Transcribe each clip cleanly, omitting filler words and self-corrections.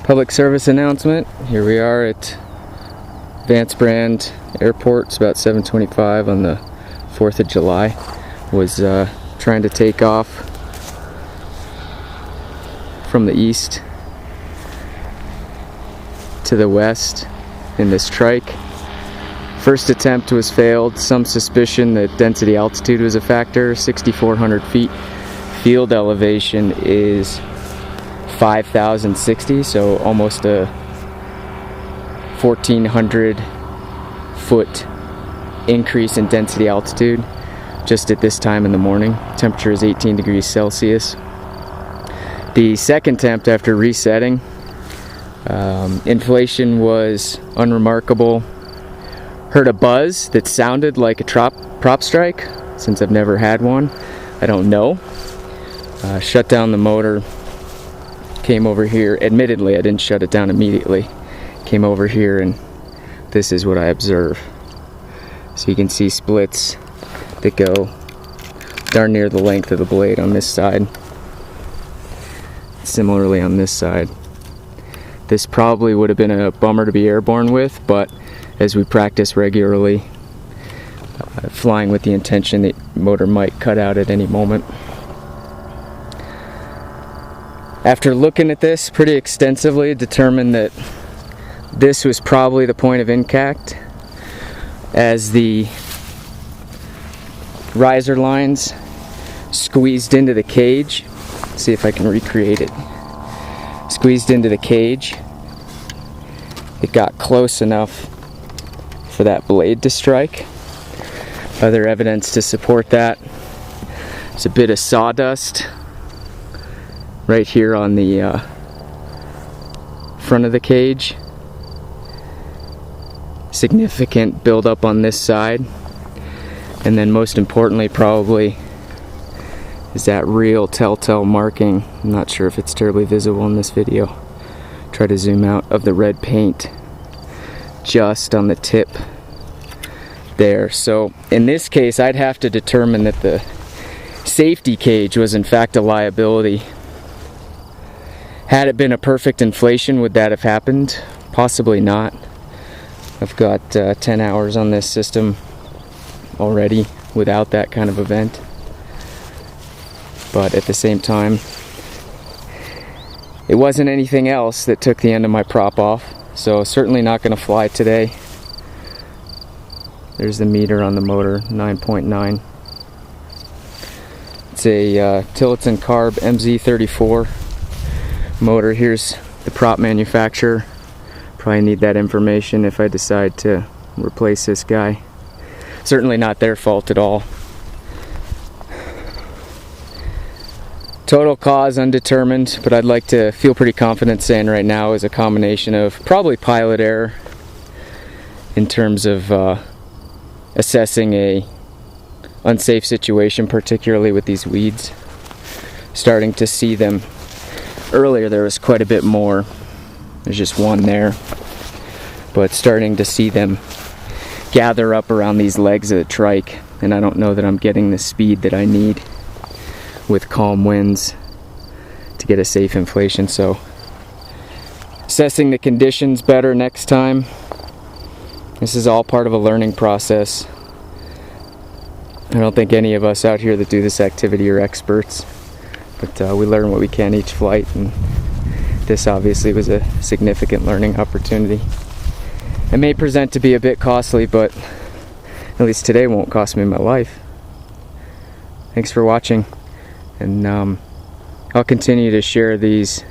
Public service announcement. Here we are at Vance Brand Airport. It's about 7:25 on the 4th of July. Was trying to take off from the east to the west in this trike. First attempt was failed. Some suspicion that density altitude was a factor. 6,400 feet. Field elevation is 5,060, so almost a 1,400 foot increase in density altitude just at this time in the morning. Temperature is 18 degrees Celsius. The second attempt after resetting, inflation was unremarkable. Heard a buzz that sounded like a prop strike. Since I've never had one, I don't know. Shut down the motor. Came over here. Admittedly, I didn't shut it down immediately. Came over here and this is what I observe. So you can see splits that go darn near the length of the blade on this side. Similarly on this side. This probably would have been a bummer to be airborne with, but as we practice regularly, flying with the intention that motor might cut out at any moment. After looking at this pretty extensively, determined that this was probably the point of impact, as the riser lines squeezed into the cage. Let's see if I can recreate it. Squeezed into the cage. It got close enough for that blade to strike. Other evidence to support that. There's a bit of sawdust right here on the front of the cage. Significant buildup on this side. And then most importantly probably is that real telltale marking. I'm not sure if it's terribly visible in this video. Try to zoom out, of the red paint just on the tip there. So in this case I'd have to determine that the safety cage was in fact a liability. Had it been a perfect inflation, would that have happened? Possibly not. I've got 10 hours on this system already without that kind of event. But at the same time, it wasn't anything else that took the end of my prop off. So certainly not going to fly today. There's the meter on the motor, 9.9. It's a Tillotson Carb MZ34 motor. Here's the prop manufacturer. Probably need that information if I decide to replace this guy. Certainly not their fault at all. Total cause undetermined, but I'd like to feel pretty confident saying right now is a combination of probably pilot error in terms of assessing a unsafe situation, particularly with these weeds. Starting to see them. Earlier there was quite a bit more. There's just one there. But starting to see them gather up around these legs of the trike, and I don't know that I'm getting the speed that I need with calm winds to get a safe inflation. So assessing the conditions better next time. This is all part of a learning process. I don't think any of us out here that do this activity are experts, but we learn what we can each flight, and this obviously was a significant learning opportunity. It may present to be a bit costly, but at least today won't cost me my life. Thanks for watching, and I'll continue to share these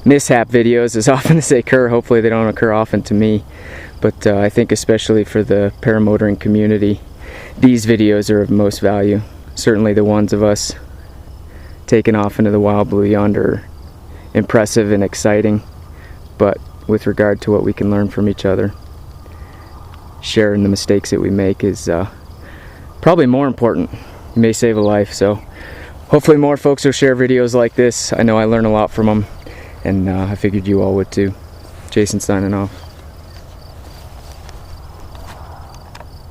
mishap videos as often as they occur. Hopefully they don't occur often to me, but I think especially for the paramotoring community, these videos are of most value. Certainly the ones of us taking off into the wild blue yonder are impressive and exciting, but with regard to what we can learn from each other, sharing the mistakes that we make is probably more important. You may save a life, so hopefully more folks will share videos like this. I know I learn a lot from them, and I figured you all would too. Jason signing off.